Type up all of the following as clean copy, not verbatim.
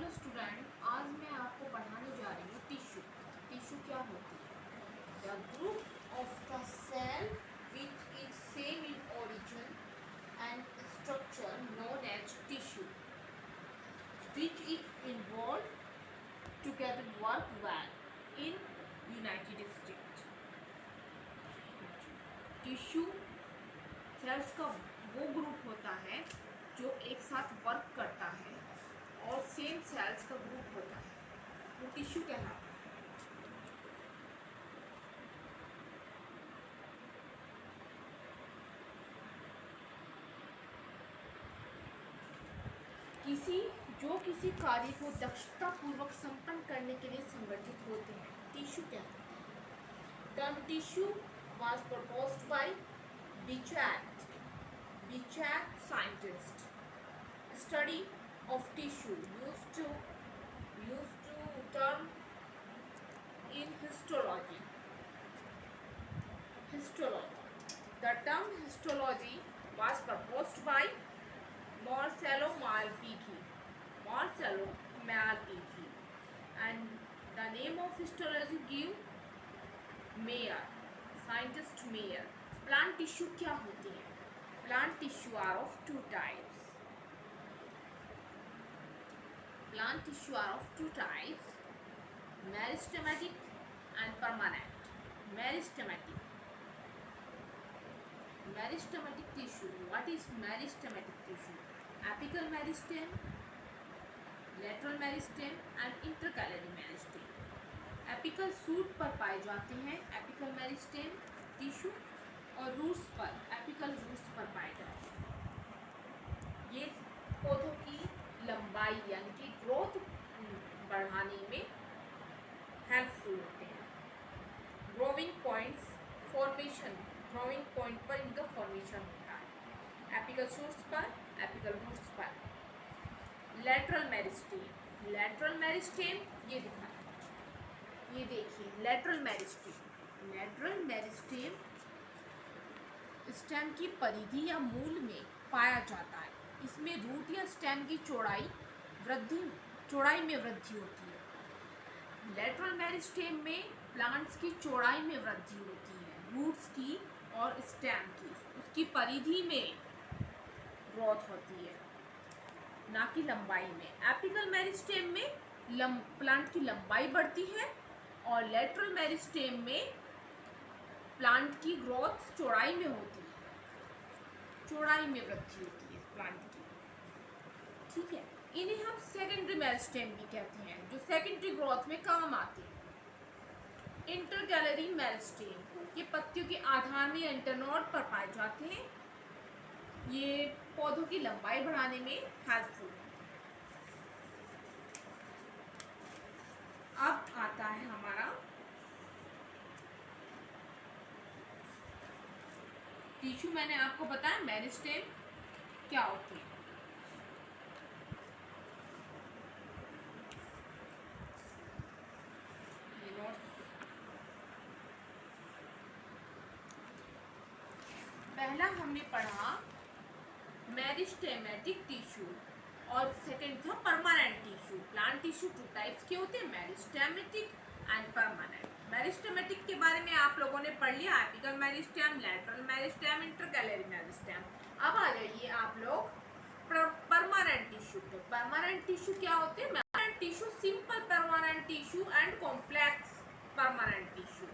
Hello student, आज मैं आपको पढ़ाने जा रही हूँ टिश्यू। टिश्यू क्या होती है? The group of the cell which is same in origin and structure known as tissue, which is involved together work well in United States. Tissue cells का वो ग्रुप होता है जो एक साथ वर्क करता है और सेम सेल्स का ग्रुप होता है, वो टिश्यू कहलाता है। किसी कार्य को दक्षतापूर्वक संपन्न करने के लिए संगठित होते हैं, टिश्यू कहते हैं। Term tissue was proposed by Bichat scientist. Study of tissue used to term in histology. The term histology was proposed by Marcello Malpighi, and the name of histology give Mayer, scientist Mayer. Plant tissue क्या होती है? Plant tissue are of two types. Meristematic and permanent. Meristematic tissue. What is meristematic tissue? Apical meristem, lateral meristem and intercalary meristem. Apical suit पर पाए जाते हैं apical meristem tissue, और roots पर apical roots पर पाए जाते हैं। ये पौधों की लंबाई यानी कि ग्रोथ बढ़ाने में हेल्पफुल होते हैं। ग्रोविंग पॉइंट पर इनका फॉर्मेशन होता है एपिकल सूट्स पर, एपिकल रूट्स पर। लेटरल मेरिस्टेम ये दिखा, ये देखिए लेटरल मेरिस्टेम स्टेम की परिधि या मूल में पाया जाता है। इसमें रूट या स्टेम की चौड़ाई में वृद्धि होती है। लेटरल मेरिस्टेम में प्लांट्स की चौड़ाई में वृद्धि होती है, रूट्स की और स्टेम की, उसकी परिधि में ग्रोथ होती है, ना कि लंबाई में। एपिकल मेरिस्टेम में प्लांट की लंबाई बढ़ती है और लेटरल मेरिस्टेम में प्लांट की ग्रोथ चौड़ाई में होती है, चौड़ाई में वृद्धि होती है प्लांट की। ठीक है, इन्हें हम सेकेंडरी मेरिस्टेम भी कहते हैं, जो सेकेंडरी ग्रोथ में काम आते हैं। इंटरकैलरी मेरिस्टेम ये पत्तियों के आधार में इंटरनोड पर पाए जाते हैं। ये पौधों की लंबाई बढ़ाने में हेल्पफुल है। अब आता है हमारा टिश्यू। मैंने आपको बताया मेरिस्टेम क्या होती है। पहला हमने पढ़ा मेरिस्टेमेटिक टिश्यू और सेकंड था permanent tissue. Plant tissue two types के होते हैं, मेरिस्टेमेटिक एंड परमानेंट। मेरिस्टेमेटिक के बारे में आप लोगों ने पढ़ लिया, apical meristem, lateral meristem, intercalary meristem. अब आ जाइए आप लोग परमानेंट टिश्यू पे। परमानेंट टिश्यू क्या होते हैं? Permanent tissue, simple permanent tissue and complex permanent tissue.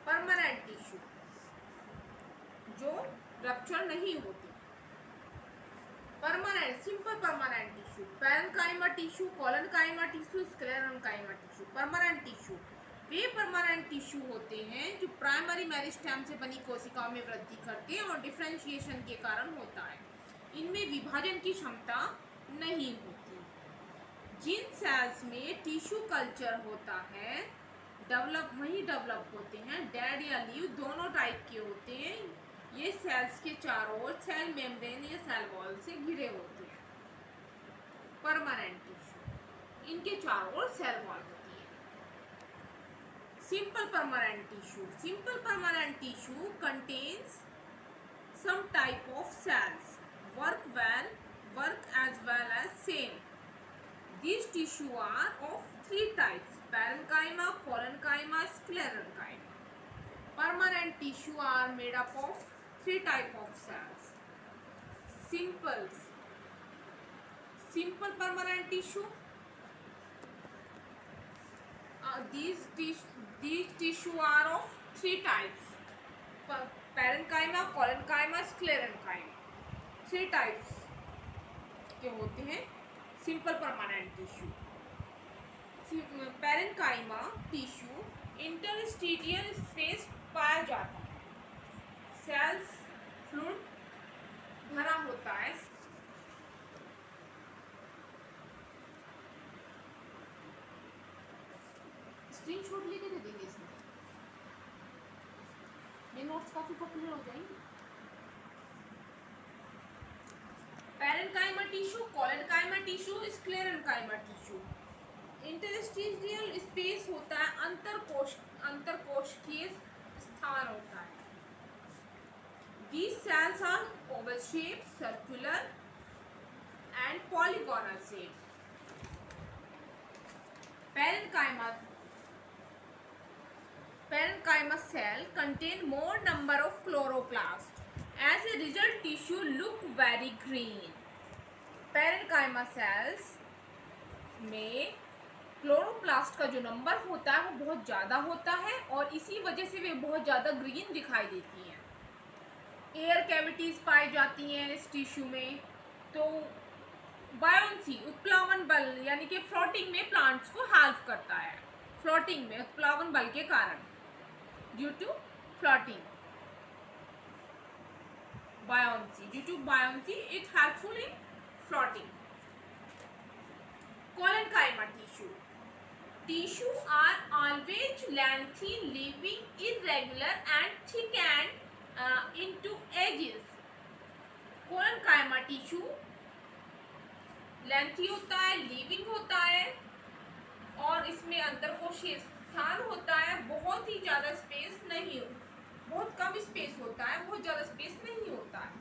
Permanent tissue जो रप्चर नहीं होती। Permanent, simple permanent tissue, parenchyma tissue, collenchyma tissue, sclerenchyma tissue. Permanent tissue वे परमानेंट टिश्यू होते हैं जो प्राइमरी मेरिस्टेम से बनी कोशिकाओं में वृद्धि करते हैं और डिफरेंशिएशन के कारण होता है। इनमें विभाजन की क्षमता नहीं होती। जिन सेल्स में टिश्यू कल्चर होता है डेवलप होते हैं। डेड या लीव दोनों टाइप के होते हैं। ये सेल्स के चारों ओर सेल मेम्ब्रेन या सेल वॉल से घिरे होते हैं। परमानेंट टिश्यू, इनके चारों ओर सेल वॉल होती है। Simple permanent tissue contains some type of cells work as well as same These tissue are of three types: parenchyma, collenchyma, sclerenchyma. Permanent tissue are made up of three type of cells. Simple permanent tissue. These tissue are of three types: parenchyma, collenchyma, sclerenchyma. Three types के होते हैं simple permanent tissue. Parenchyma tissue interstitial space पाया जाता है. Sales fluid भरा होता है. Screenshot लेके दे देंगे इसमें. ये नोट्स काफी पॉपुलर हो जाएंगे. Parenchyma tissue, collenchyma tissue, sclerenchyma tissue. Interstitial space होता है, अंतरकोशिकीय स्थान होता है. These cells are oval shaped, circular and polygonal shaped. Parenchyma cell contain more number of chloroplasts. As a result, tissue look very green. Parenchyma cells में chloroplast का जो number होता है वो बहुत ज़्यादा होता है और इसी वजह से वे बहुत ज़्यादा ग्रीन दिखाई देती हैं. एयर कैविटीज़ पाई जाती हैं इस टिश्यू में. तो बायोन्सी उत्प्लावन बल यानी कि फ्लोटिंग में प्लांट्स को हेल्प करता है. फ्लोटिंग में उत्प्लावन बल के कारण, due to floating, due to buoyancy it helpful in floating. Collenchyma tissue are always lengthy, leaving irregular and thickened into edges. Collenchyma tissue lengthy होता है, लीविंग होता है और इसमें अंतरकोशीय स्थान होता है. बहुत ही ज़्यादा स्पेस नहीं, बहुत कम स्पेस होता है, बहुत ज़्यादा स्पेस नहीं होता है.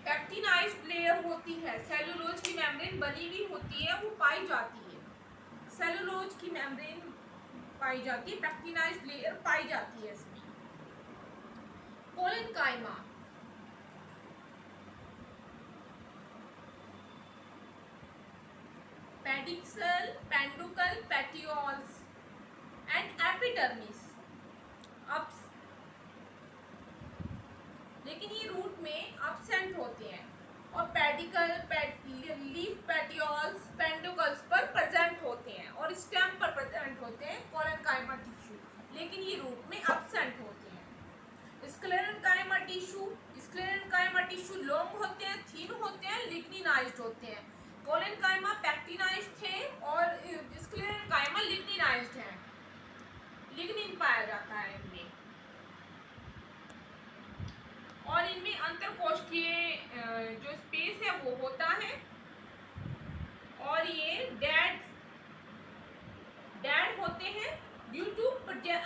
पैक्टिनाइज्ड लेयर होती है, सेलुलोज की मेम्ब्रेन बनी हुई होती है, वो पाई जाती है. सेलुलोज की मेम्ब्रेन पाई जाती है, पैक्टिनाइज्ड लेयर पाई जाती है इसमें. Collenchyma pedicel, peduncle, petioles and epidermis. अब लेकिन ये रूट में अब्सेंट होते हैं और पेडिकल, लीफ पेटियोल्स, पेंडुकल्स पर प्रेजेंट होते हैं और स्टेम पर प्रेजेंट होते हैं कोलेनकाइमा टिश्यू, लेकिन ये रूट में अब्सेंट होते हैं. स्क्लेरेन्काइमा टिश्यू लॉन्ग होते हैं, थिन होते हैं, लिग्निनाइज्ड होते हैं. कोलेनकाइमा पैक्टिनाइज्ड थे और स्क्लेरेन्काइमा लिग्निनाइज्ड हैं. लिग्निन पाया जाता है इनमें और इनमें अंतरकोशिकीय जो स्पेस है वो होता है और ये डेड होते हैं due to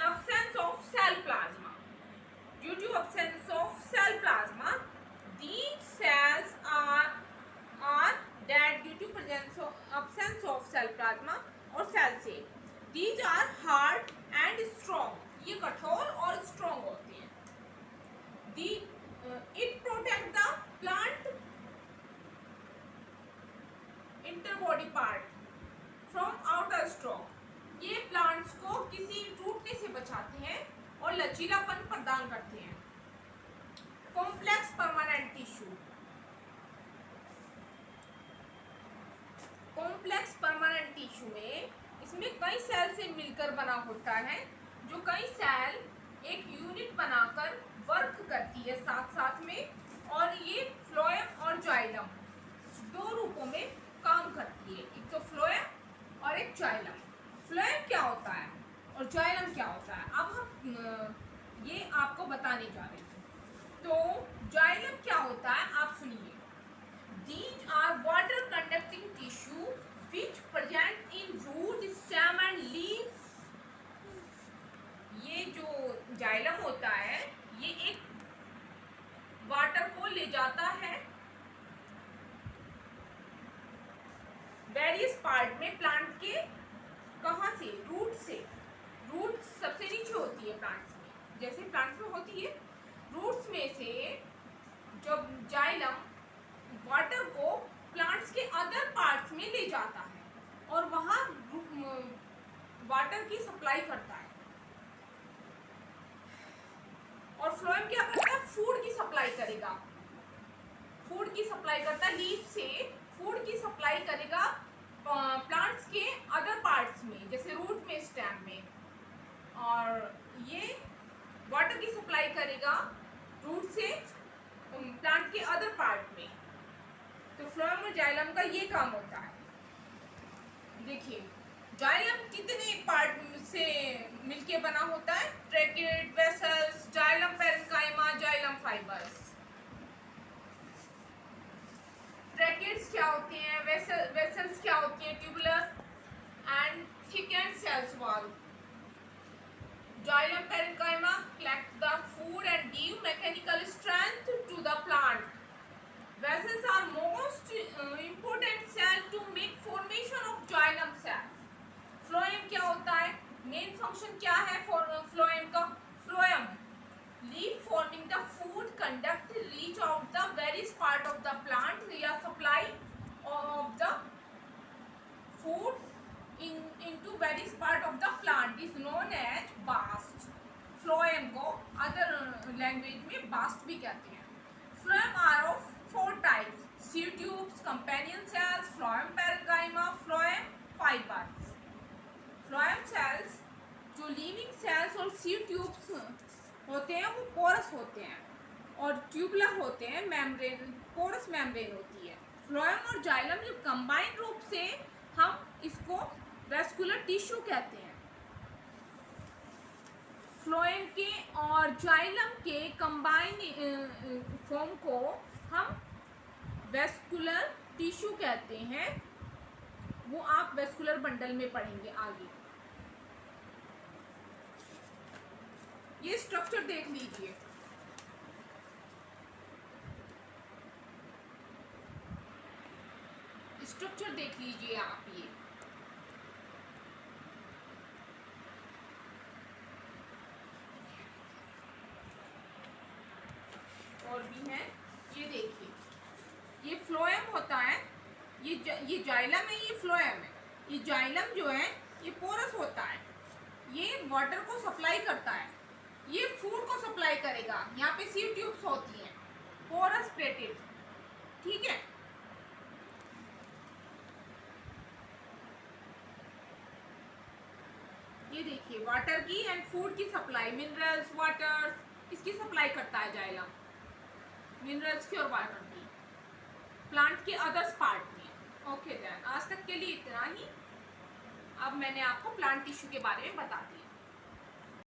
absence of cell plasma. Due to absence of cell plasma, these cells are dead due to absence of cell plasma or cell shape. These are hard and strong. ये कठोर और strong होते हैं. It protect the plant interbody part from outer stalk. ये plants को किसी टूटने से बचाते हैं और लचीलापन प्रदान करते हैं. Complex permanent tissue. Complex permanent tissue में इसमें कई सेल से मिलकर बना होता है, जो कई सेल एक यूनिट बनाकर वर्क करती है साथ साथ में, और ये फ्लोएम और जाइलम दो रूपों में काम करती है. एक तो फ्लोएम और एक जाइलम. फ्लोएम क्या होता है और जाइलम क्या होता है, अब हम ये आपको बताने जा रहे हैं. तो जाइलम क्या होता है आप सुनिए. These are water conducting tissue which present in root, stem and leaf. ये जो जाइलम होता है ये एक वाटर को ले जाता है वेरियस पार्ट में प्लांट के कहाँ से, रूट से, रूट सबसे नीचे होती है प्लांट्स में, जैसे प्लांट्स में होती है, रूट्स में से जब जाइलम वाटर को प्लांट्स के अदर पार्ट्स में ले जाता है और वहाँ वाटर की सप्लाई करता है। और फ्लोएम क्या करता है, फूड की सप्लाई करेगा, फूड की सप्लाई करता है, लीफ से फूड की सप्लाई करेगा प्लांट्स के अदर पार्ट्स में, जैसे रूट में, स्टेम में, और ये वाटर की सप्लाई करेगा रूट से प्लांट के अदर पार्ट में। तो फ्लोएम और जाइलम का ये काम होता है। देखिए जाइलम कितने पार्ट से मिलके बना होता है, tracheid, vessels, xylem parenchyma, xylem fibres. Tracheids क्या होते हैं, वेसल्स क्या होती हैं, tubular and thick cells wall. Xylem parenchyma collect the food and give mechanical strength to the plant. Vessels are most important cell to make formation of xylem cell. Phloem क्या होता है, main function क्या है phloem का, phloem leaf forming the food conduct reach out the various part of the plant या supply of the food into various part of the plant is known as bast. Phloem को other language में bast भी कहते हैं। Phloem are of 4 types: seed tubes, companion cells, phloem parenchyma, phloem fibers. Phloem cells जो living cells और seed tubes होते हैं वो porous होते हैं और tubular होते हैं, membrane, porous membrane होती है। Phloem और xylem जो combined रूप से हम इसको वेस्कुलर टिश्यू कहते हैं। फ्लोएम के और जाइलम के कंबाइन फॉर्म को हम वेस्कुलर टिश्यू कहते हैं, वो आप वेस्कुलर बंडल में पढ़ेंगे आगे। ये स्ट्रक्चर देख लीजिए, स्ट्रक्चर देख लीजिए आप, ये और भी है, ये देखिए, ये फ्लोएम होता है, ये जाइलम है, ये फ्लोएम है। ये जाइलम जो है ये पोरस होता है, ये वाटर को सप्लाई करता है, ये फूड को सप्लाई करेगा। यहाँ पे सीड ट्यूब्स होती हैं, पोरस प्लेटेड, ठीक है। ये देखिए वाटर की एंड फूड की सप्लाई, मिनरल्स, वाटर, इसकी सप्लाई करता है जाइलम, मिनरल्स की और वाटर की प्लांट के अदर्स पार्ट में। ओके देन, आज तक के लिए इतना ही। अब मैंने आपको प्लांट टिश्यू के बारे में बता दिया।